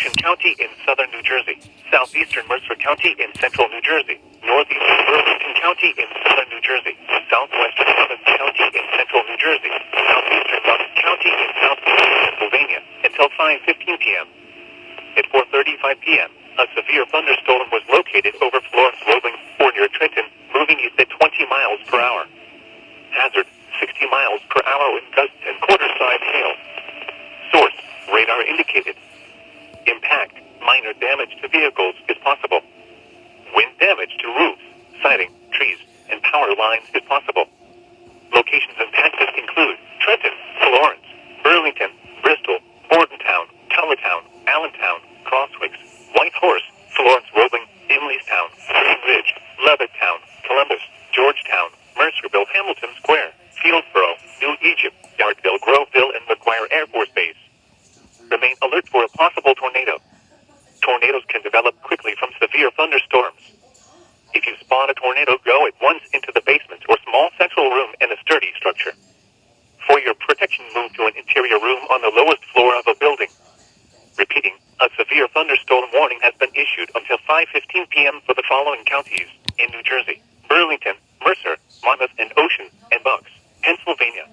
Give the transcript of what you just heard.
Ocean County in southern New Jersey, southeastern Mercer County in central New Jersey, northeastern Burlington County in southern New Jersey, southwestern Monmouth County in central New Jersey, southeastern Bucks County in southeastern Pennsylvania, until 5:15 p.m. At 4:35 p.m., a severe thunderstorm was located over Florence, Roebling, or near Trenton, moving east at 20 miles per hour. Hazard, 60 miles per hour with gusts and quarter-size hail. Source, radar indicated. Impact, minor damage to vehicles is possible. Wind damage to roofs, siding, trees, and power lines is possible. Locations impacted include Trenton, Florence, Burlington, Bristol, Bordentown, Tullytown, Allentown, Crosswicks, Whitehorse, Florence, Roebling, Imleystown, Green Ridge, Levittown, Columbus, Georgetown, Mercerville, Hamilton Square, Fieldsboro, New Egypt, Yardville, Groveville, and McGuire Air Force Base. Remain alert for a possible tornado. Tornadoes can develop quickly from severe thunderstorms. If you spot a tornado, go at once into the basement or small central room in a sturdy structure. For your protection, move to an interior room on the lowest floor of a building. Repeating, a severe thunderstorm warning has been issued until 5:15 p.m. for the following counties in New Jersey: Burlington, Mercer, Monmouth, and Ocean, and Bucks, Pennsylvania.